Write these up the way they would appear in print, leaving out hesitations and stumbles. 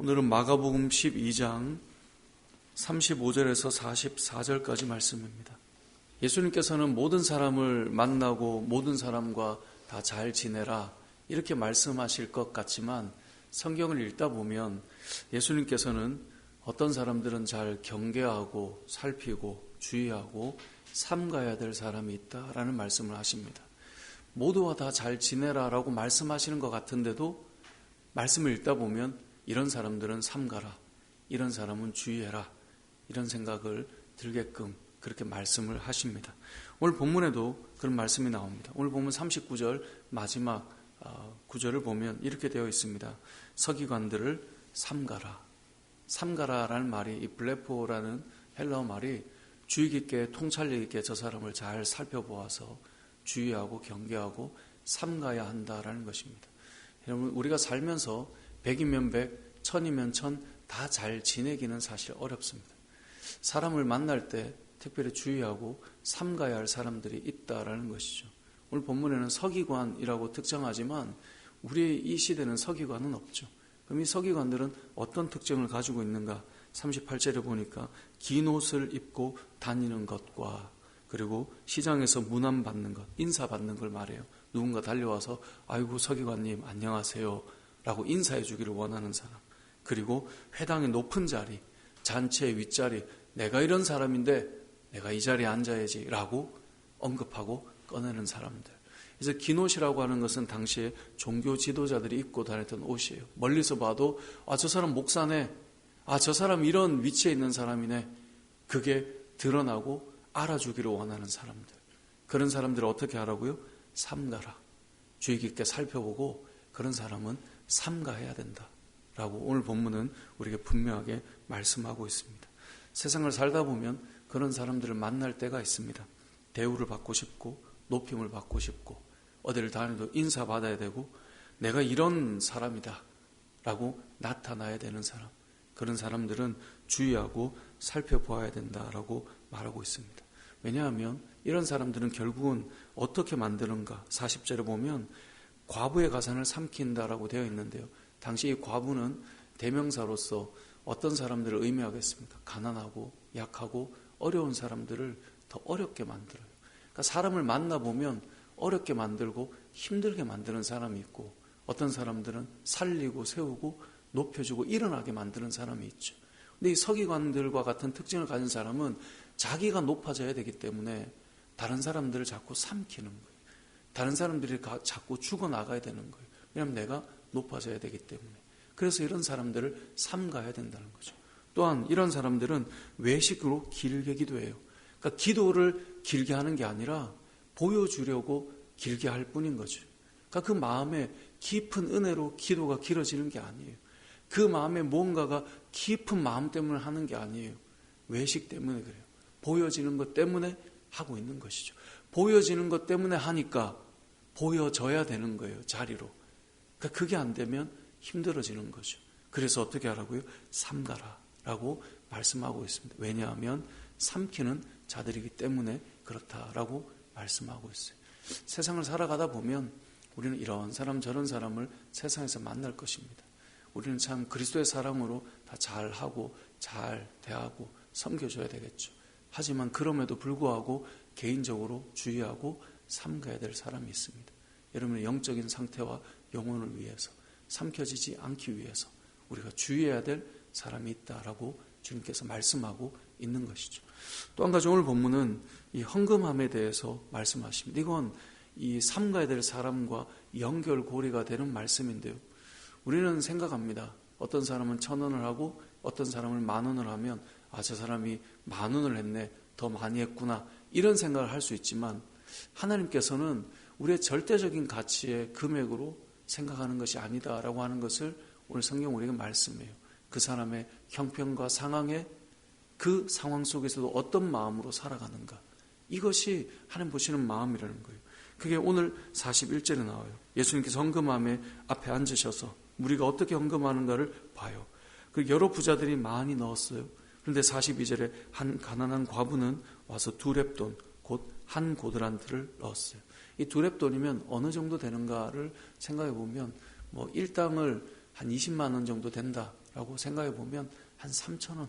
오늘은 마가복음 12장 35절에서 44절까지 말씀입니다. 예수님께서는 모든 사람을 만나고 모든 사람과 다 잘 지내라 이렇게 말씀하실 것 같지만 성경을 읽다 보면 예수님께서는 어떤 사람들은 잘 경계하고 살피고 주의하고 삼가야 될 사람이 있다라는 말씀을 하십니다. 모두와 다 잘 지내라라고 말씀하시는 것 같은데도 말씀을 읽다 보면 이런 사람들은 삼가라, 이런 사람은 주의해라 이런 생각을 들게끔 그렇게 말씀을 하십니다. 오늘 본문에도 그런 말씀이 나옵니다. 오늘 본문 39절 마지막 구절을 보면 이렇게 되어 있습니다. 서기관들을 삼가라. 삼가라라는 말이 이 블레포라는 헬라어 말이 주의 깊게 통찰력 있게 저 사람을 잘 살펴보아서 주의하고 경계하고 삼가야 한다라는 것입니다. 여러분 우리가 살면서 100이면 100, 1000이면 1000 다 잘 지내기는 사실 어렵습니다. 사람을 만날 때 특별히 주의하고 삼가야 할 사람들이 있다라는 것이죠. 오늘 본문에는 서기관이라고 특정하지만 우리 이 시대는 서기관은 없죠. 그럼 이 서기관들은 어떤 특징을 가지고 있는가? 38절에 보니까 긴 옷을 입고 다니는 것과 그리고 시장에서 문안받는 것, 인사받는 걸 말해요. 누군가 달려와서 아이고 서기관님 안녕하세요 라고 인사해 주기를 원하는 사람, 그리고 회당의 높은 자리, 잔치의 윗자리, 내가 이런 사람인데 내가 이 자리에 앉아야지 라고 언급하고 꺼내는 사람들. 그래서 긴 옷이라고 하는 것은 당시에 종교 지도자들이 입고 다녔던 옷이에요. 멀리서 봐도 저 사람 목사네, 저 사람 이런 위치에 있는 사람이네, 그게 드러나고 알아주기를 원하는 사람들. 그런 사람들을 어떻게 하라고요? 삼가라. 주의 깊게 살펴보고 그런 사람은 삼가해야 된다 라고 오늘 본문은 우리에게 분명하게 말씀하고 있습니다. 세상을 살다 보면 그런 사람들을 만날 때가 있습니다. 대우를 받고 싶고 높임을 받고 싶고 어디를 다녀도 인사받아야 되고 내가 이런 사람이다 라고 나타나야 되는 사람, 그런 사람들은 주의하고 살펴보아야 된다라고 말하고 있습니다. 왜냐하면 이런 사람들은 결국은 어떻게 만드는가? 40절에 보면 과부의 가산을 삼킨다라고 되어 있는데요. 당시 이 과부는 대명사로서 어떤 사람들을 의미하겠습니까? 가난하고 약하고 어려운 사람들을 더 어렵게 만들어요. 그러니까 사람을 만나보면 어렵게 만들고 힘들게 만드는 사람이 있고 어떤 사람들은 살리고 세우고 높여주고 일어나게 만드는 사람이 있죠. 근데 이 서기관들과 같은 특징을 가진 사람은 자기가 높아져야 되기 때문에 다른 사람들을 자꾸 삼키는 거예요. 다른 사람들이 자꾸 죽어나가야 되는 거예요. 왜냐하면 내가 높아져야 되기 때문에. 그래서 이런 사람들을 삼가야 된다는 거죠. 또한 이런 사람들은 외식으로 길게 기도해요. 그러니까 기도를 길게 하는 게 아니라 보여주려고 길게 할 뿐인 거죠. 그러니까 그 마음에 깊은 은혜로 기도가 길어지는 게 아니에요. 그 마음에 뭔가가 깊은 마음 때문에 하는 게 아니에요. 외식 때문에 그래요. 보여지는 것 때문에 하고 있는 것이죠. 보여지는 것 때문에 하니까 보여져야 되는 거예요. 자리로. 그러니까 그게 안 되면 힘들어지는 거죠. 그래서 어떻게 하라고요? 삼가라 라고 말씀하고 있습니다. 왜냐하면 삼키는 자들이기 때문에 그렇다라고 말씀하고 있어요. 세상을 살아가다 보면 우리는 이런 사람 저런 사람을 세상에서 만날 것입니다. 우리는 참 그리스도의 사랑으로 다 잘하고 잘 대하고 섬겨줘야 되겠죠. 하지만 그럼에도 불구하고 개인적으로 주의하고 삼가야 될 사람이 있습니다. 여러분의 영적인 상태와 영혼을 위해서 삼켜지지 않기 위해서 우리가 주의해야 될 사람이 있다라고 주님께서 말씀하고 있는 것이죠. 또 한 가지 오늘 본문은 이 헌금함에 대해서 말씀하십니다. 이건 이 삼가야 될 사람과 연결고리가 되는 말씀인데요. 우리는 생각합니다. 어떤 사람은 1,000원을 하고 어떤 사람은 10,000원을 하면 저 사람이 10,000원을 했네, 더 많이 했구나 이런 생각을 할 수 있지만 하나님께서는 우리의 절대적인 가치의 금액으로 생각하는 것이 아니다라고 하는 것을 오늘 성경 우리에게 말씀해요. 그 사람의 형편과 상황에 그 상황 속에서도 어떤 마음으로 살아가는가, 이것이 하나님 보시는 마음이라는 거예요. 그게 오늘 41절에 나와요. 예수님께서 헌금함에 앞에 앉으셔서 우리가 어떻게 헌금하는가를 봐요. 그리고 여러 부자들이 많이 넣었어요. 그런데 42절에 한 가난한 과부는 와서 2렙돈 곧 한 고드란트를 넣었어요. 이 2렙돈이면 어느 정도 되는가를 생각해 보면 1당을 한 20만 원 정도 된다라고 라고 생각해 보면 한 3,000원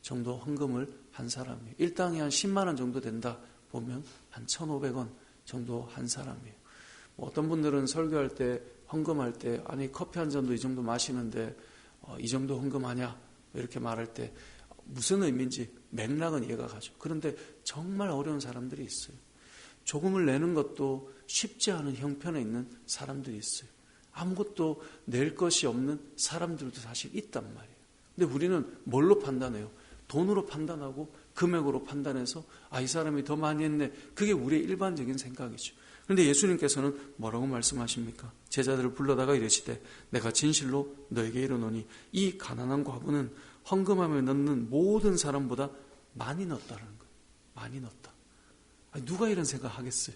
정도 헌금을 한 사람이에요. 일당이 한 10만 원 정도 된다 보면 한 1,500원 정도 한 사람이에요. 어떤 분들은 설교할 때 헌금할 때 아니 커피 한 잔도 이 정도 마시는데 이 정도 헌금하냐 이렇게 말할 때 무슨 의미인지 맥락은 이해가 가죠. 그런데 정말 어려운 사람들이 있어요. 조금을 내는 것도 쉽지 않은 형편에 있는 사람들이 있어요. 아무것도 낼 것이 없는 사람들도 사실 있단 말이에요. 근데 우리는 뭘로 판단해요? 돈으로 판단하고 금액으로 판단해서 이 사람이 더 많이 했네. 그게 우리의 일반적인 생각이죠. 그런데 예수님께서는 뭐라고 말씀하십니까? 제자들을 불러다가 이르시되 내가 진실로 너에게 이르노니 이 가난한 과부는 헌금함에 넣는 모든 사람보다 많이 넣었다는 거예요. 많이 넣었다. 누가 이런 생각 하겠어요?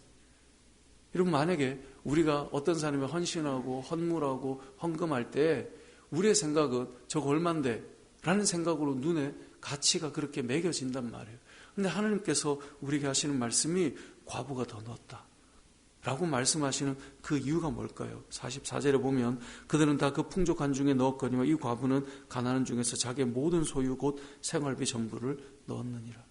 여러분 만약에 우리가 어떤 사람이 헌신하고 헌물하고 헌금할 때 우리의 생각은 저거 얼만데? 라는 생각으로 눈에 가치가 그렇게 매겨진단 말이에요. 그런데 하나님께서 우리에게 하시는 말씀이 과부가 더 넣었다 라고 말씀하시는 그 이유가 뭘까요? 44절에 보면 그들은 다 그 풍족한 중에 넣었거니와 이 과부는 가난한 중에서 자기의 모든 소유 곧 생활비 전부를 넣었느니라.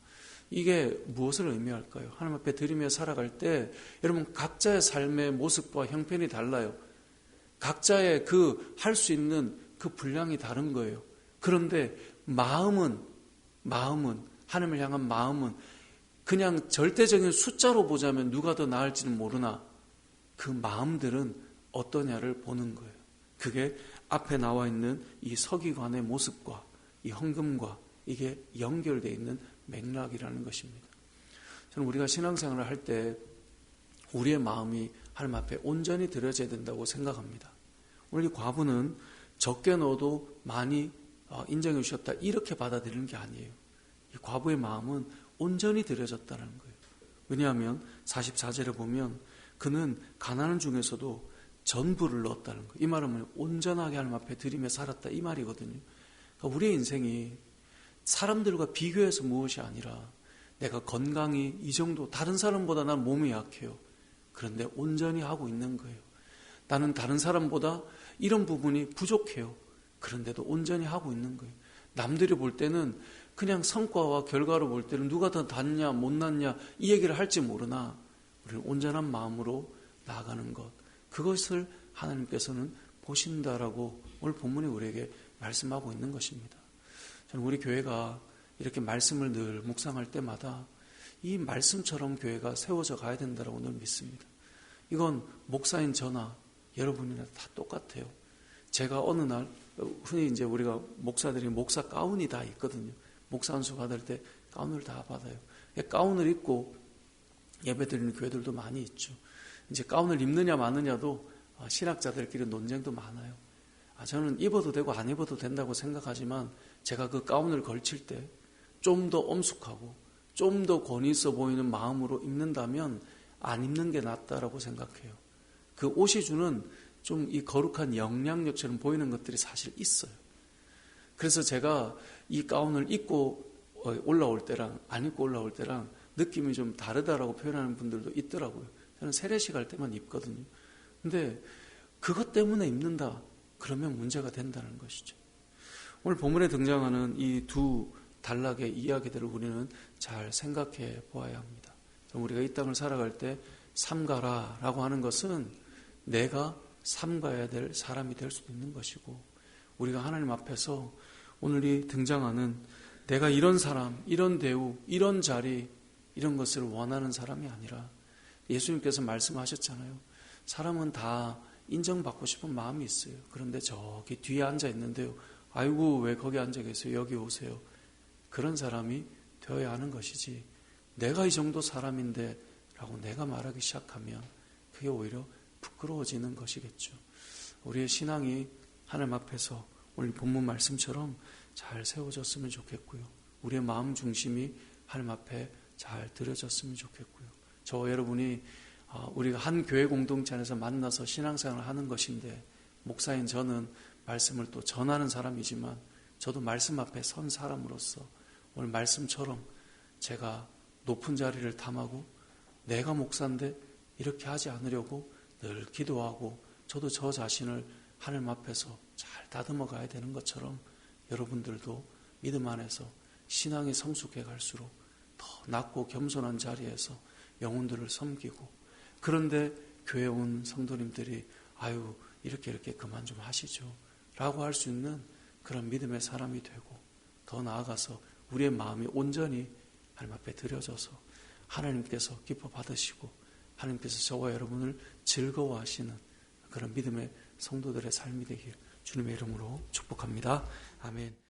이게 무엇을 의미할까요? 하나님 앞에 드리며 살아갈 때 여러분 각자의 삶의 모습과 형편이 달라요. 각자의 그 할 수 있는 그 분량이 다른 거예요. 그런데 마음은 하나님을 향한 마음은 그냥 절대적인 숫자로 보자면 누가 더 나을지는 모르나 그 마음들은 어떠냐를 보는 거예요. 그게 앞에 나와 있는 이 서기관의 모습과 이 헌금과 이게 연결되어 있는 맥락이라는 것입니다. 저는 우리가 신앙생활을 할 때 우리의 마음이 하나님 앞에 온전히 드려져야 된다고 생각합니다. 오늘 이 과부는 적게 넣어도 많이 인정해 주셨다 이렇게 받아들이는 게 아니에요. 이 과부의 마음은 온전히 드려졌다는 거예요. 왜냐하면 44절에 보면 그는 가난한 중에서도 전부를 넣었다는 거예요. 이 말은 온전하게 하나님 앞에 드리며 살았다 이 말이거든요. 그러니까 우리의 인생이 사람들과 비교해서 무엇이 아니라 내가 건강이 이 정도 다른 사람보다 난 몸이 약해요. 그런데 온전히 하고 있는 거예요. 나는 다른 사람보다 이런 부분이 부족해요. 그런데도 온전히 하고 있는 거예요. 남들이 볼 때는 그냥 성과와 결과로 볼 때는 누가 더 낫냐 못낫냐 이 얘기를 할지 모르나 우리는 온전한 마음으로 나아가는 것 그것을 하나님께서는 보신다라고 오늘 본문이 우리에게 말씀하고 있는 것입니다. 저는 우리 교회가 이렇게 말씀을 늘 묵상할 때마다 이 말씀처럼 교회가 세워져 가야 된다고 늘 믿습니다. 이건 목사인 저나 여러분이나 다 똑같아요. 제가 어느 날 흔히 이제 우리가 목사들이 목사 가운이 다 있거든요. 목사 안수 받을 때 가운을 다 받아요. 가운을 입고 예배 드리는 교회들도 많이 있죠. 이제 가운을 입느냐 마느냐도 신학자들끼리 논쟁도 많아요. 저는 입어도 되고 안 입어도 된다고 생각하지만 제가 그 가운을 걸칠 때 좀 더 엄숙하고 좀 더 권위 있어 보이는 마음으로 입는다면 안 입는 게 낫다라고 생각해요. 그 옷이 주는 좀 이 거룩한 영향력처럼 보이는 것들이 사실 있어요. 그래서 제가 이 가운을 입고 올라올 때랑 안 입고 올라올 때랑 느낌이 좀 다르다라고 표현하는 분들도 있더라고요. 저는 세례식 할 때만 입거든요. 근데 그것 때문에 입는다 그러면 문제가 된다는 것이죠. 오늘 본문에 등장하는 이 두 단락의 이야기들을 우리는 잘 생각해 보아야 합니다. 우리가 이 땅을 살아갈 때 삼가라라고 하는 것은 내가 삼가야 될 사람이 될 수도 있는 것이고 우리가 하나님 앞에서 오늘이 등장하는 내가 이런 사람, 이런 대우, 이런 자리 이런 것을 원하는 사람이 아니라 예수님께서 말씀하셨잖아요. 사람은 다 인정받고 싶은 마음이 있어요. 그런데 저기 뒤에 앉아 있는데요. 아이고 왜 거기 앉아 계세요? 여기 오세요. 그런 사람이 되어야 하는 것이지 내가 이 정도 사람인데 라고 내가 말하기 시작하면 그게 오히려 부끄러워지는 것이겠죠. 우리의 신앙이 하나님 앞에서 오늘 본문 말씀처럼 잘 세워졌으면 좋겠고요. 우리의 마음 중심이 하나님 앞에 잘 드려졌으면 좋겠고요. 저와 여러분이 우리가 한 교회 공동체 안에서 만나서 신앙생활을 하는 것인데 목사인 저는 말씀을 또 전하는 사람이지만 저도 말씀 앞에 선 사람으로서 오늘 말씀처럼 제가 높은 자리를 탐하고 내가 목사인데 이렇게 하지 않으려고 늘 기도하고 저도 저 자신을 하나님 앞에서 잘 다듬어 가야 되는 것처럼 여러분들도 믿음 안에서 신앙이 성숙해 갈수록 더 낮고 겸손한 자리에서 영혼들을 섬기고, 그런데 교회 온 성도님들이 아유 이렇게 그만 좀 하시죠 라고 할 수 있는 그런 믿음의 사람이 되고, 더 나아가서 우리의 마음이 온전히 하나님 앞에 드려져서 하나님께서 기뻐 받으시고 하나님께서 저와 여러분을 즐거워하시는 그런 믿음의 성도들의 삶이 되길 주님의 이름으로 축복합니다. 아멘.